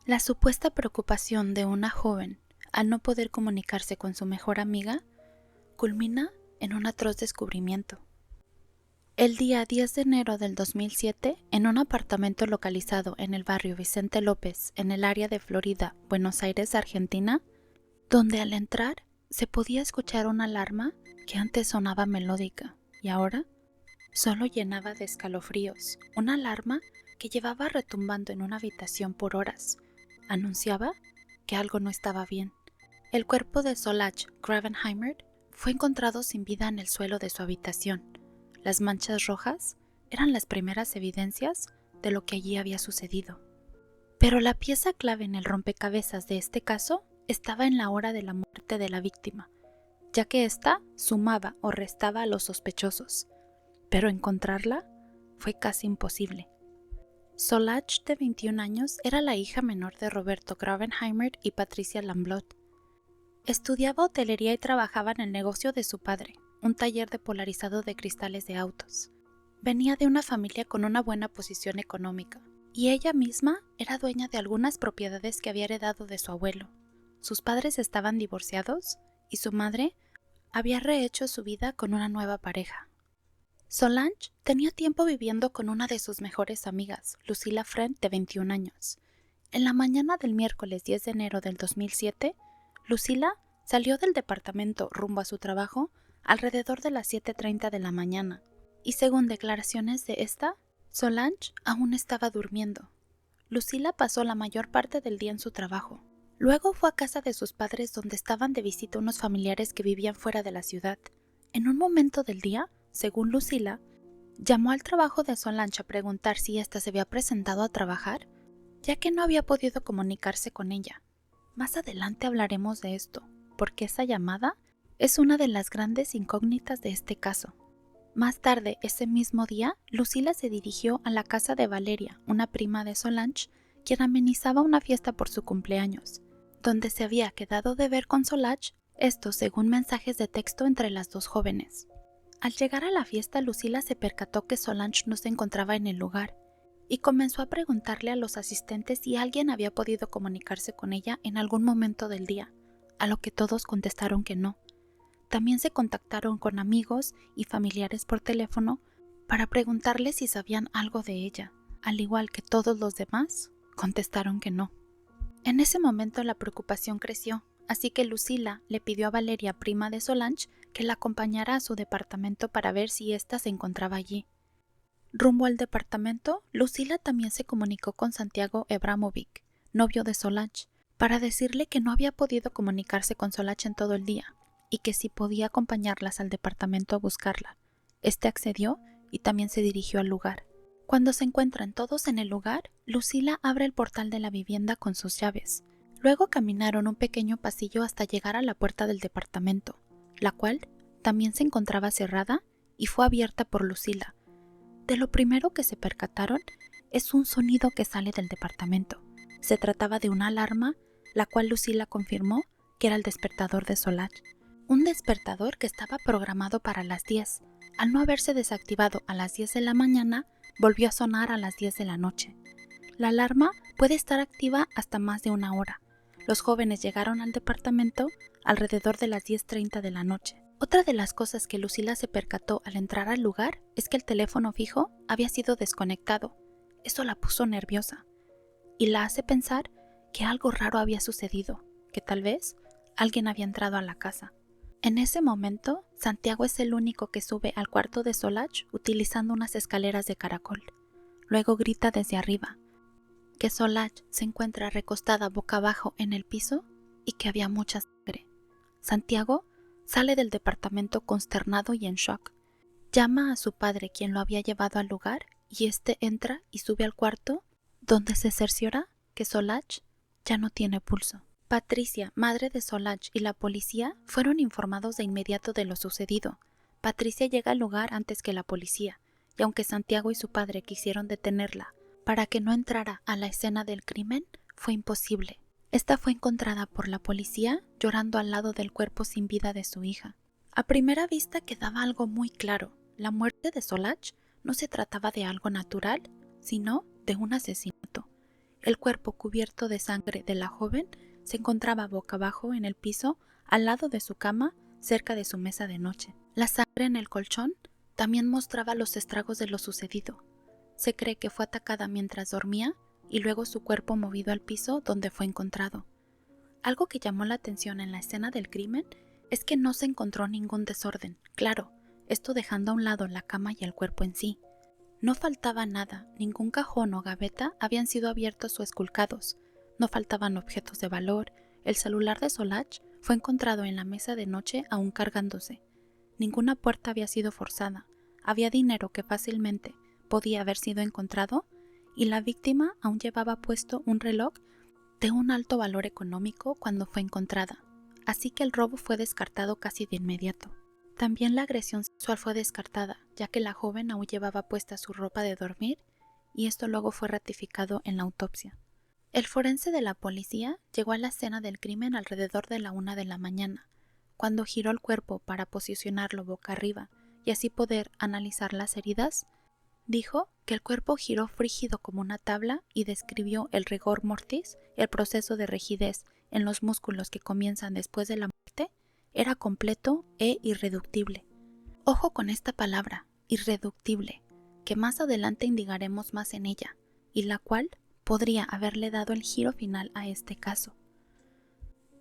La supuesta preocupación de una joven al no poder comunicarse con su mejor amiga culmina en un atroz descubrimiento. El día 10 de enero del 2007, en un apartamento localizado en el barrio Vicente López, en el área de Florida, Buenos Aires, Argentina, donde al entrar se podía escuchar una alarma que antes sonaba melódica y ahora solo llenaba de escalofríos. Una alarma que llevaba retumbando en una habitación por horas. Anunciaba que algo no estaba bien. El cuerpo de Solange Gravenheimer fue encontrado sin vida en el suelo de su habitación. Las manchas rojas eran las primeras evidencias de lo que allí había sucedido. Pero la pieza clave en el rompecabezas de este caso estaba en la hora de la muerte de la víctima, ya que ésta sumaba o restaba a los sospechosos. Pero encontrarla fue casi imposible. Solange, de 21 años, era la hija menor de Roberto Gravenheimer y Patricia Lamblot. Estudiaba hotelería y trabajaba en el negocio de su padre, un taller de polarizado de cristales de autos. Venía de una familia con una buena posición económica, y ella misma era dueña de algunas propiedades que había heredado de su abuelo. Sus padres estaban divorciados y su madre había rehecho su vida con una nueva pareja. Solange tenía tiempo viviendo con una de sus mejores amigas, Lucilla Friend, de 21 años. En la mañana del miércoles 10 de enero del 2007, Lucilla salió del departamento rumbo a su trabajo alrededor de las 7:30 de la mañana, y según declaraciones de esta, Solange aún estaba durmiendo. Lucilla pasó la mayor parte del día en su trabajo. Luego fue a casa de sus padres, donde estaban de visita unos familiares que vivían fuera de la ciudad. En un momento del día, según Lucilla, llamó al trabajo de Solange a preguntar si ésta se había presentado a trabajar, ya que no había podido comunicarse con ella. Más adelante hablaremos de esto, porque esa llamada es una de las grandes incógnitas de este caso. Más tarde, ese mismo día, Lucilla se dirigió a la casa de Valeria, una prima de Solange, quien amenizaba una fiesta por su cumpleaños, donde se había quedado de ver con Solange, esto según mensajes de texto entre las dos jóvenes. Al llegar a la fiesta, Lucilla se percató que Solange no se encontraba en el lugar y comenzó a preguntarle a los asistentes si alguien había podido comunicarse con ella en algún momento del día, a lo que todos contestaron que no. También se contactaron con amigos y familiares por teléfono para preguntarles si sabían algo de ella, al igual que todos los demás, contestaron que no. En ese momento la preocupación creció, así que Lucilla le pidió a Valeria, prima de Solange, que la acompañara a su departamento para ver si ésta se encontraba allí. Rumbo al departamento, Lucilla también se comunicó con Santiago Abramovic, novio de Solange, para decirle que no había podido comunicarse con Solange en todo el día y que si podía acompañarlas al departamento a buscarla. Este accedió y también se dirigió al lugar. Cuando se encuentran todos en el lugar, Lucilla abre el portal de la vivienda con sus llaves. Luego caminaron un pequeño pasillo hasta llegar a la puerta del departamento, la cual también se encontraba cerrada y fue abierta por Lucilla. De lo primero que se percataron es un sonido que sale del departamento. Se trataba de una alarma, la cual Lucilla confirmó que era el despertador de Solange. Un despertador que estaba programado para las 10. Al no haberse desactivado a las 10 de la mañana, volvió a sonar a las 10 de la noche. La alarma puede estar activa hasta más de una hora. Los jóvenes llegaron al departamento alrededor de las 10:30 de la noche. Otra de las cosas que Lucilla se percató al entrar al lugar es que el teléfono fijo había sido desconectado. Eso la puso nerviosa y la hace pensar que algo raro había sucedido, que tal vez alguien había entrado a la casa. En ese momento, Santiago es el único que sube al cuarto de Solange utilizando unas escaleras de caracol. Luego grita desde arriba que Solange se encuentra recostada boca abajo en el piso y que había mucha sangre. Santiago sale del departamento consternado y en shock. Llama a su padre, quien lo había llevado al lugar, y este entra y sube al cuarto, donde se cerciora que Solange ya no tiene pulso. Patricia, madre de Solange, y la policía fueron informados de inmediato de lo sucedido. Patricia llega al lugar antes que la policía, y aunque Santiago y su padre quisieron detenerla para que no entrara a la escena del crimen, fue imposible. Esta fue encontrada por la policía llorando al lado del cuerpo sin vida de su hija. A primera vista quedaba algo muy claro. La muerte de Solange no se trataba de algo natural, sino de un asesinato. El cuerpo cubierto de sangre de la joven se encontraba boca abajo en el piso, al lado de su cama, cerca de su mesa de noche. La sangre en el colchón también mostraba los estragos de lo sucedido. Se cree que fue atacada mientras dormía y luego su cuerpo movido al piso donde fue encontrado. Algo que llamó la atención en la escena del crimen es que no se encontró ningún desorden, claro, esto dejando a un lado la cama y el cuerpo en sí. No faltaba nada, ningún cajón o gaveta habían sido abiertos o esculcados, no faltaban objetos de valor, el celular de Solach fue encontrado en la mesa de noche aún cargándose. Ninguna puerta había sido forzada, había dinero que fácilmente podía haber sido encontrado y la víctima aún llevaba puesto un reloj de un alto valor económico cuando fue encontrada, así que el robo fue descartado casi de inmediato. También la agresión sexual fue descartada, ya que la joven aún llevaba puesta su ropa de dormir y esto luego fue ratificado en la autopsia. El forense de la policía llegó a la escena del crimen alrededor de la 1 de la mañana, cuando giró el cuerpo para posicionarlo boca arriba y así poder analizar las heridas. Dijo que el cuerpo giró frígido como una tabla y describió el rigor mortis, el proceso de rigidez en los músculos que comienzan después de la muerte, era completo e irreductible. Ojo con esta palabra, irreductible, que más adelante indigaremos más en ella, y la cual podría haberle dado el giro final a este caso.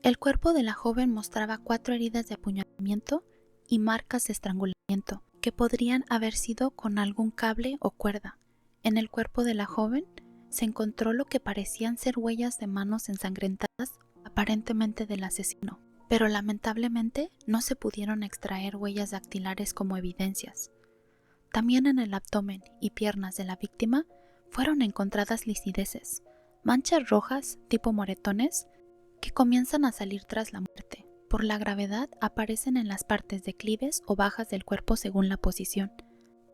El cuerpo de la joven mostraba 4 heridas de apuñalamiento y marcas de estrangulamiento, que podrían haber sido con algún cable o cuerda. En el cuerpo de la joven se encontró lo que parecían ser huellas de manos ensangrentadas, aparentemente del asesino, pero lamentablemente no se pudieron extraer huellas dactilares como evidencias. También en el abdomen y piernas de la víctima fueron encontradas lisideces, manchas rojas tipo moretones que comienzan a salir tras la muerte. Por la gravedad aparecen en las partes declives o bajas del cuerpo según la posición.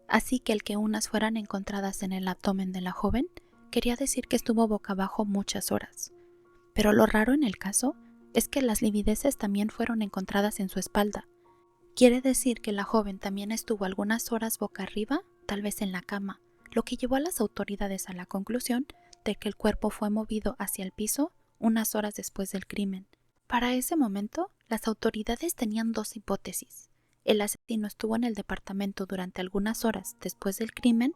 Así que el que unas fueran encontradas en el abdomen de la joven quería decir que estuvo boca abajo muchas horas. Pero lo raro en el caso es que las livideces también fueron encontradas en su espalda. Quiere decir que la joven también estuvo algunas horas boca arriba, tal vez en la cama, lo que llevó a las autoridades a la conclusión de que el cuerpo fue movido hacia el piso unas horas después del crimen. Para ese momento, las autoridades tenían 2 hipótesis. El asesino estuvo en el departamento durante algunas horas después del crimen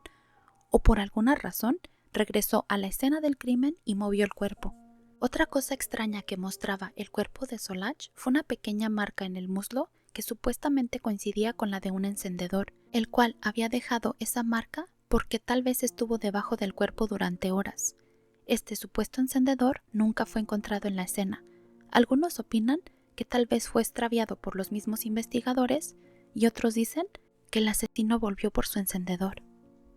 o por alguna razón regresó a la escena del crimen y movió el cuerpo. Otra cosa extraña que mostraba el cuerpo de Solach fue una pequeña marca en el muslo que supuestamente coincidía con la de un encendedor, el cual había dejado esa marca porque tal vez estuvo debajo del cuerpo durante horas. Este supuesto encendedor nunca fue encontrado en la escena. Algunos opinan que tal vez fue extraviado por los mismos investigadores y otros dicen que el asesino volvió por su encendedor.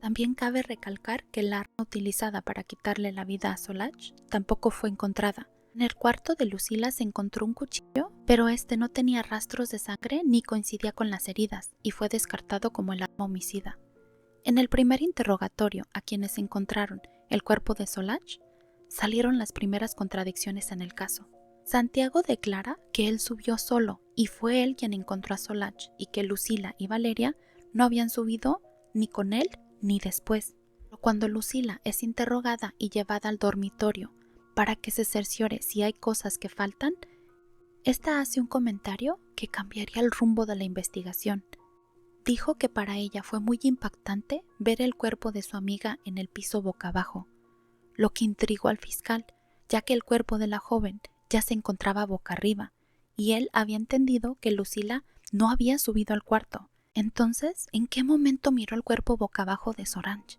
También cabe recalcar que el arma utilizada para quitarle la vida a Solach tampoco fue encontrada. En el cuarto de Lucila se encontró un cuchillo, pero este no tenía rastros de sangre ni coincidía con las heridas y fue descartado como el arma homicida. En el primer interrogatorio a quienes encontraron el cuerpo de Solach, salieron las primeras contradicciones en el caso. Santiago declara que él subió solo y fue él quien encontró a Solach y que Lucila y Valeria no habían subido ni con él ni después. Cuando Lucila es interrogada y llevada al dormitorio para que se cerciore si hay cosas que faltan, esta hace un comentario que cambiaría el rumbo de la investigación. Dijo que para ella fue muy impactante ver el cuerpo de su amiga en el piso boca abajo, lo que intrigó al fiscal, ya que el cuerpo de la joven ya se encontraba boca arriba, y él había entendido que Lucila no había subido al cuarto. Entonces, ¿en qué momento miró el cuerpo boca abajo de Solange?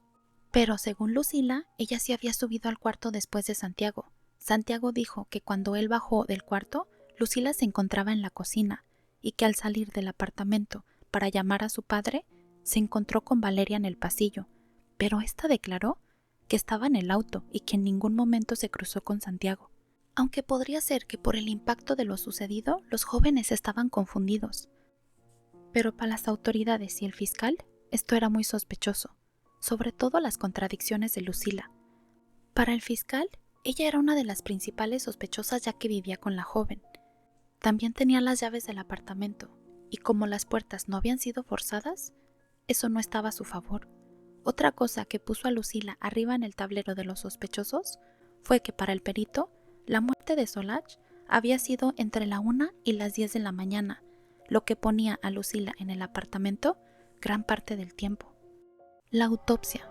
Pero según Lucila, ella sí había subido al cuarto después de Santiago. Santiago dijo que cuando él bajó del cuarto, Lucila se encontraba en la cocina, y que al salir del apartamento para llamar a su padre, se encontró con Valeria en el pasillo, pero ésta declaró que estaba en el auto y que en ningún momento se cruzó con Santiago. Aunque podría ser que por el impacto de lo sucedido, los jóvenes estaban confundidos. Pero para las autoridades y el fiscal, esto era muy sospechoso, sobre todo las contradicciones de Lucila. Para el fiscal, ella era una de las principales sospechosas ya que vivía con la joven. También tenía las llaves del apartamento, y como las puertas no habían sido forzadas, eso no estaba a su favor. Otra cosa que puso a Lucila arriba en el tablero de los sospechosos fue que para el perito, la muerte de Solange había sido entre la 1 y las 10 de la mañana, lo que ponía a Lucila en el apartamento gran parte del tiempo. La autopsia.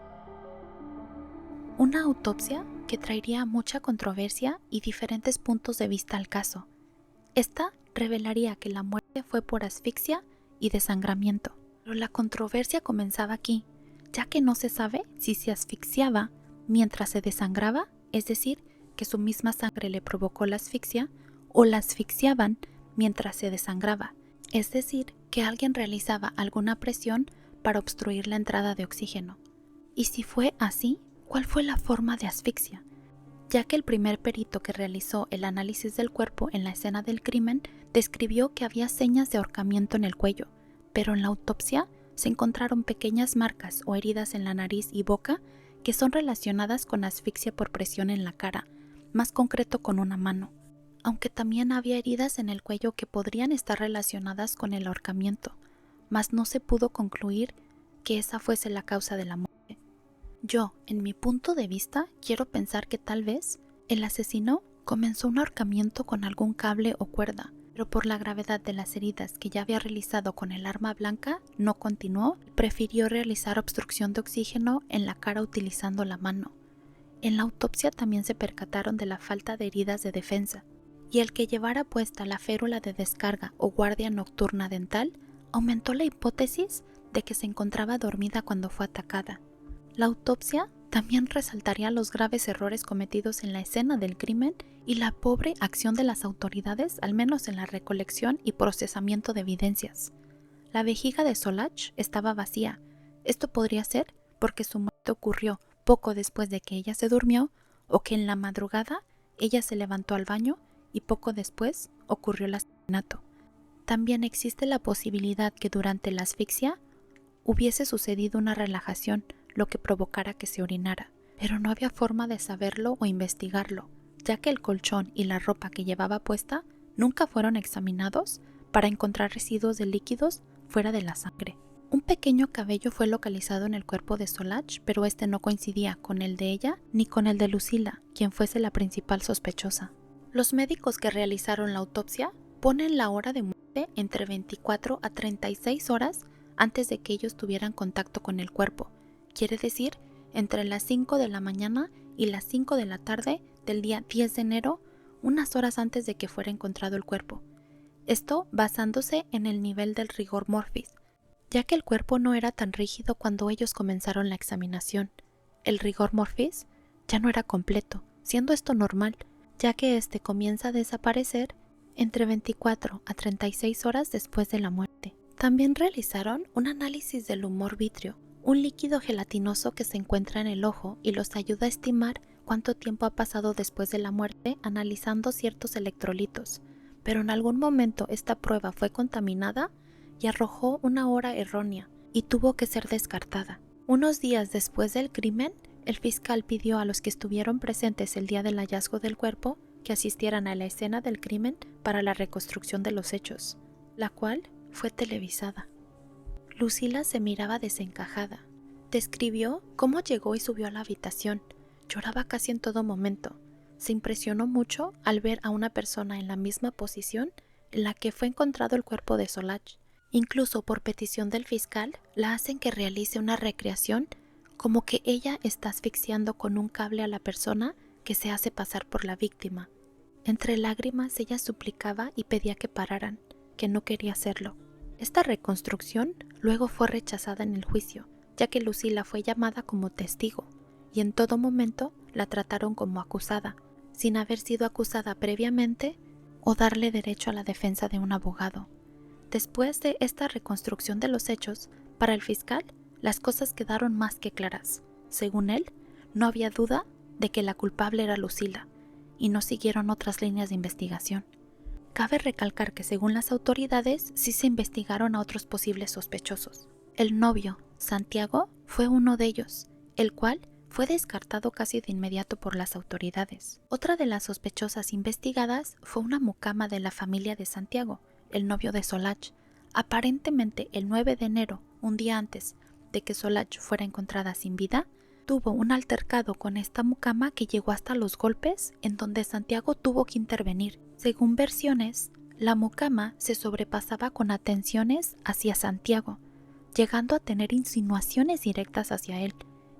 Una autopsia que traería mucha controversia y diferentes puntos de vista al caso. Esta revelaría que la muerte fue por asfixia y desangramiento. Pero la controversia comenzaba aquí, ya que no se sabe si se asfixiaba mientras se desangraba, es decir, que su misma sangre le provocó la asfixia, o la asfixiaban mientras se desangraba, es decir, que alguien realizaba alguna presión para obstruir la entrada de oxígeno. Y si fue así, ¿cuál fue la forma de asfixia? Ya que el primer perito que realizó el análisis del cuerpo en la escena del crimen describió que había señas de ahorcamiento en el cuello, pero en la autopsia se encontraron pequeñas marcas o heridas en la nariz y boca que son relacionadas con asfixia por presión en la cara, más concreto con una mano, aunque también había heridas en el cuello que podrían estar relacionadas con el ahorcamiento, mas no se pudo concluir que esa fuese la causa de la muerte. Yo, en mi punto de vista, quiero pensar que tal vez el asesino comenzó un ahorcamiento con algún cable o cuerda, pero por la gravedad de las heridas que ya había realizado con el arma blanca, no continuó y prefirió realizar obstrucción de oxígeno en la cara utilizando la mano. En la autopsia también se percataron de la falta de heridas de defensa, y el que llevara puesta la férula de descarga o guardia nocturna dental aumentó la hipótesis de que se encontraba dormida cuando fue atacada. La autopsia también resaltaría los graves errores cometidos en la escena del crimen y la pobre acción de las autoridades, al menos en la recolección y procesamiento de evidencias. La vejiga de Solange estaba vacía. Esto podría ser porque su muerte ocurrió poco después de que ella se durmió, o que en la madrugada ella se levantó al baño y poco después ocurrió el asesinato. También existe la posibilidad que durante la asfixia hubiese sucedido una relajación, lo que provocara que se orinara, pero no había forma de saberlo o investigarlo, ya que el colchón y la ropa que llevaba puesta nunca fueron examinados para encontrar residuos de líquidos fuera de la sangre. Un pequeño cabello fue localizado en el cuerpo de Solange, pero este no coincidía con el de ella ni con el de Lucila, quien fuese la principal sospechosa. Los médicos que realizaron la autopsia ponen la hora de muerte entre 24 a 36 horas antes de que ellos tuvieran contacto con el cuerpo, quiere decir entre las 5 de la mañana y las 5 de la tarde del día 10 de enero, unas horas antes de que fuera encontrado el cuerpo. Esto basándose en el nivel del rigor mortis, ya que el cuerpo no era tan rígido cuando ellos comenzaron la examinación. El rigor mortis ya no era completo, siendo esto normal, ya que este comienza a desaparecer entre 24 a 36 horas después de la muerte. También realizaron un análisis del humor vítreo, un líquido gelatinoso que se encuentra en el ojo y los ayuda a estimar cuánto tiempo ha pasado después de la muerte analizando ciertos electrolitos, pero en algún momento esta prueba fue contaminada y arrojó una hora errónea y tuvo que ser descartada. Unos días después del crimen, el fiscal pidió a los que estuvieron presentes el día del hallazgo del cuerpo que asistieran a la escena del crimen para la reconstrucción de los hechos, la cual fue televisada. Lucila se miraba desencajada. Describió cómo llegó y subió a la habitación. Lloraba casi en todo momento. Se impresionó mucho al ver a una persona en la misma posición en la que fue encontrado el cuerpo de Solange. Incluso por petición del fiscal, la hacen que realice una recreación como que ella está asfixiando con un cable a la persona que se hace pasar por la víctima. Entre lágrimas ella suplicaba y pedía que pararan, que no quería hacerlo. Esta reconstrucción luego fue rechazada en el juicio, ya que Lucila fue llamada como testigo y en todo momento la trataron como acusada, sin haber sido acusada previamente o darle derecho a la defensa de un abogado. Después de esta reconstrucción de los hechos, para el fiscal, las cosas quedaron más que claras. Según él, no había duda de que la culpable era Lucila, y no siguieron otras líneas de investigación. Cabe recalcar que según las autoridades sí se investigaron a otros posibles sospechosos. El novio, Santiago, fue uno de ellos, el cual fue descartado casi de inmediato por las autoridades. Otra de las sospechosas investigadas fue una mucama de la familia de Santiago, el novio de Solange. Aparentemente el 9 de enero, un día antes de que Solange fuera encontrada sin vida, tuvo un altercado con esta mucama que llegó hasta los golpes, en donde Santiago tuvo que intervenir. Según versiones, la mucama se sobrepasaba con atenciones hacia Santiago, llegando a tener insinuaciones directas hacia él,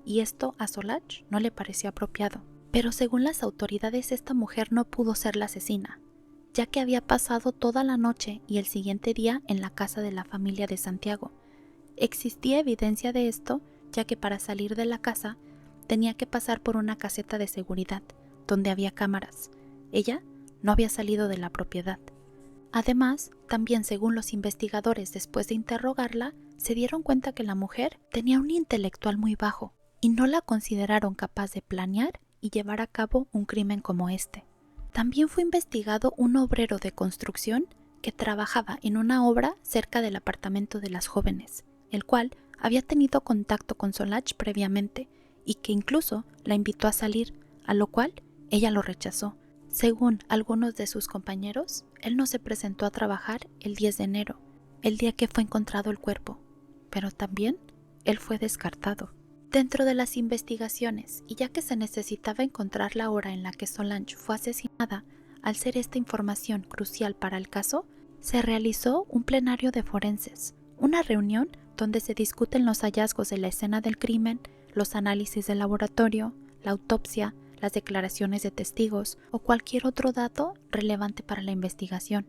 y esto a Solange no le pareció apropiado. Pero según las autoridades, esta mujer no pudo ser la asesina, ya que había pasado toda la noche y el siguiente día en la casa de la familia de Santiago. Existía evidencia de esto, ya que para salir de la casa tenía que pasar por una caseta de seguridad, donde había cámaras. Ella no había salido de la propiedad. Además, también según los investigadores, después de interrogarla, se dieron cuenta que la mujer tenía un intelectual muy bajo y no la consideraron capaz de planear y llevar a cabo un crimen como este. También fue investigado un obrero de construcción que trabajaba en una obra cerca del apartamento de las jóvenes, el cual había tenido contacto con Solange previamente y que incluso la invitó a salir, a lo cual ella lo rechazó. Según algunos de sus compañeros, él no se presentó a trabajar el 10 de enero, el día que fue encontrado el cuerpo, pero también él fue descartado. Dentro de las investigaciones, y ya que se necesitaba encontrar la hora en la que Solange fue asesinada, al ser esta información crucial para el caso, se realizó un plenario de forenses, una reunión donde se discuten los hallazgos de la escena del crimen, los análisis de laboratorio, la autopsia, las declaraciones de testigos o cualquier otro dato relevante para la investigación.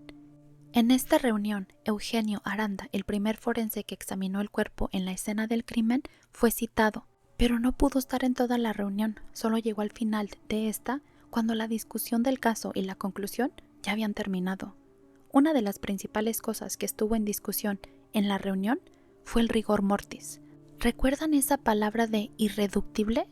En esta reunión, Eugenio Aranda, el primer forense que examinó el cuerpo en la escena del crimen, fue citado, pero no pudo estar en toda la reunión, solo llegó al final de esta cuando la discusión del caso y la conclusión ya habían terminado. Una de las principales cosas que estuvo en discusión en la reunión fue el rigor mortis. ¿Recuerdan esa palabra de irreductible?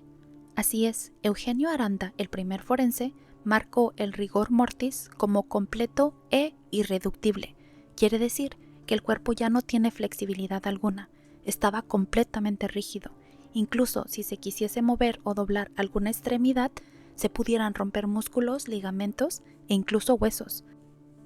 Así es, Eugenio Aranda, el primer forense, marcó el rigor mortis como completo e irreductible. Quiere decir que el cuerpo ya no tiene flexibilidad alguna, estaba completamente rígido. Incluso si se quisiese mover o doblar alguna extremidad, se pudieran romper músculos, ligamentos e incluso huesos.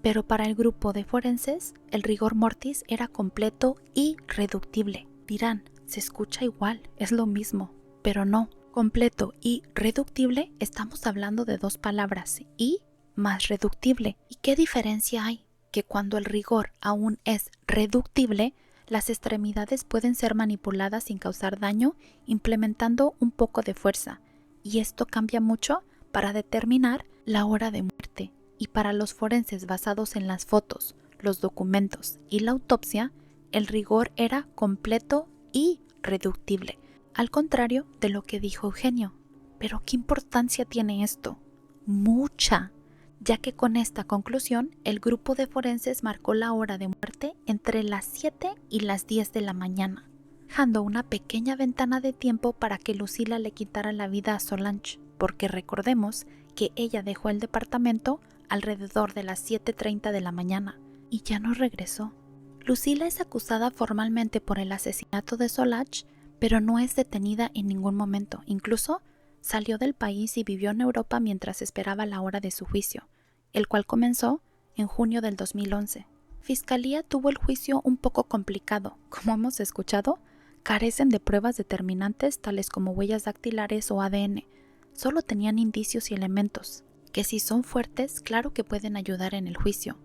Pero para el grupo de forenses, el rigor mortis era completo y reductible. Dirán, se escucha igual, es lo mismo, pero no. Completo y reductible, estamos hablando de dos palabras, y más reductible. ¿Y qué diferencia hay? Que cuando el rigor aún es reductible, las extremidades pueden ser manipuladas sin causar daño, implementando un poco de fuerza, y esto cambia mucho para determinar la hora de muerte. Y para los forenses basados en las fotos, los documentos y la autopsia, el rigor era completo y reductible, al contrario de lo que dijo Eugenio. Pero ¿qué importancia tiene esto? Mucha, ya que con esta conclusión el grupo de forenses marcó la hora de muerte entre las 7 y las 10 de la mañana, dejando una pequeña ventana de tiempo para que Lucila le quitara la vida a Solange, porque recordemos que ella dejó el departamento alrededor de las 7:30 de la mañana y ya no regresó. Lucila es acusada formalmente por el asesinato de Solange, pero no es detenida en ningún momento. Incluso salió del país y vivió en Europa mientras esperaba la hora de su juicio, el cual comenzó en junio del 2011. Fiscalía tuvo el juicio un poco complicado. Como hemos escuchado, carecen de pruebas determinantes tales como huellas dactilares o ADN. Solo tenían indicios y elementos, que si son fuertes, claro que pueden ayudar en el juicio.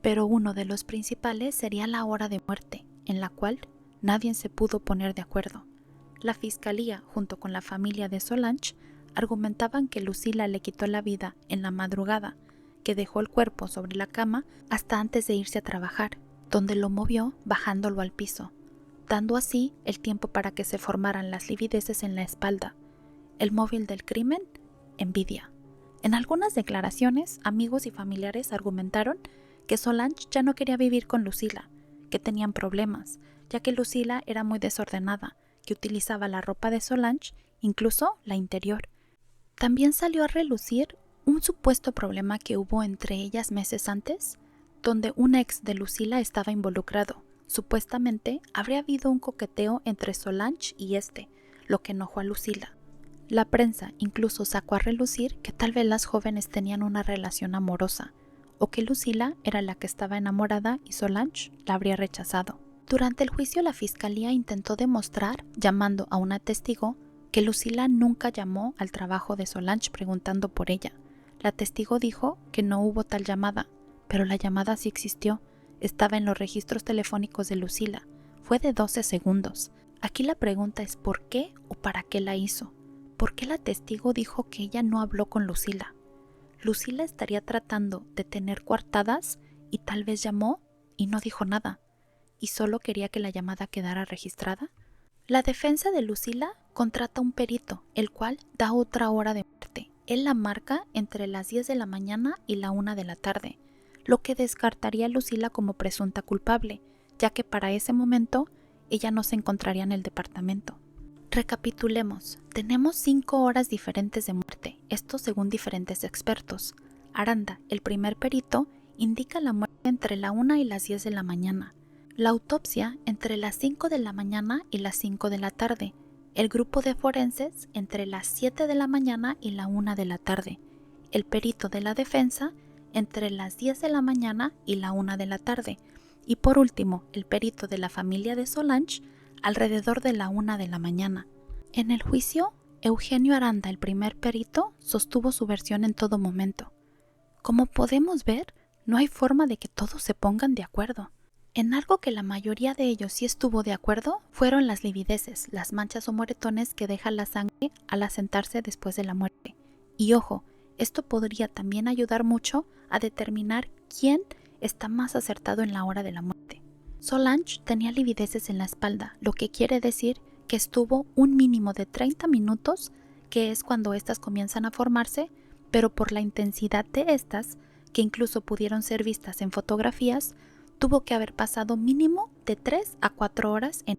Pero uno de los principales sería la hora de muerte, en la cual nadie se pudo poner de acuerdo. La fiscalía, junto con la familia de Solange, argumentaban que Lucila le quitó la vida en la madrugada, que dejó el cuerpo sobre la cama hasta antes de irse a trabajar, donde lo movió bajándolo al piso, dando así el tiempo para que se formaran las livideces en la espalda. El móvil del crimen, envidia. En algunas declaraciones, amigos y familiares argumentaron que Solange ya no quería vivir con Lucila, que tenían problemas, ya que Lucila era muy desordenada, que utilizaba la ropa de Solange, incluso la interior. También salió a relucir un supuesto problema que hubo entre ellas meses antes, donde un ex de Lucila estaba involucrado. Supuestamente habría habido un coqueteo entre Solange y lo que enojó a Lucila. La prensa incluso sacó a relucir que tal vez las jóvenes tenían una relación amorosa, o que Lucila era la que estaba enamorada y Solange la habría rechazado. Durante el juicio, la fiscalía intentó demostrar, llamando a una testigo, que Lucila nunca llamó al trabajo de Solange preguntando por ella. La testigo dijo que no hubo tal llamada, pero la llamada sí existió. Estaba en los registros telefónicos de Lucila. Fue de 12 segundos. Aquí la pregunta es ¿por qué o para qué la hizo? ¿Por qué la testigo dijo que ella no habló con Lucila? ¿Lucila estaría tratando de tener coartadas y tal vez llamó y no dijo nada? ¿Y solo quería que la llamada quedara registrada? La defensa de Lucila contrata un perito, el cual da otra hora de muerte. Él la marca entre las 10 de la mañana y la 1 de la tarde, lo que descartaría a Lucila como presunta culpable, ya que para ese momento ella no se encontraría en el departamento. Recapitulemos, tenemos 5 horas diferentes de muerte, esto según diferentes expertos. Aranda, el primer perito, indica la muerte entre la 1 y las 10 de la mañana. La autopsia entre las 5 de la mañana y las 5 de la tarde. El grupo de forenses entre las 7 de la mañana y la 1 de la tarde. El perito de la defensa entre las 10 de la mañana y la 1 de la tarde. Y por último, el perito de la familia de Solange alrededor de la 1 de la mañana. En el juicio, Eugenio Aranda, el primer perito, sostuvo su versión en todo momento. Como podemos ver, no hay forma de que todos se pongan de acuerdo. En algo que la mayoría de ellos sí estuvo de acuerdo fueron las livideces, las manchas o moretones que deja la sangre al asentarse después de la muerte. Y ojo, esto podría también ayudar mucho a determinar quién está más acertado en la hora de la muerte. Solange tenía livideces en la espalda, lo que quiere decir que estuvo un mínimo de 30 minutos, que es cuando estas comienzan a formarse, pero por la intensidad de estas, que incluso pudieron ser vistas en fotografías, tuvo que haber pasado mínimo de 3 a 4 horas en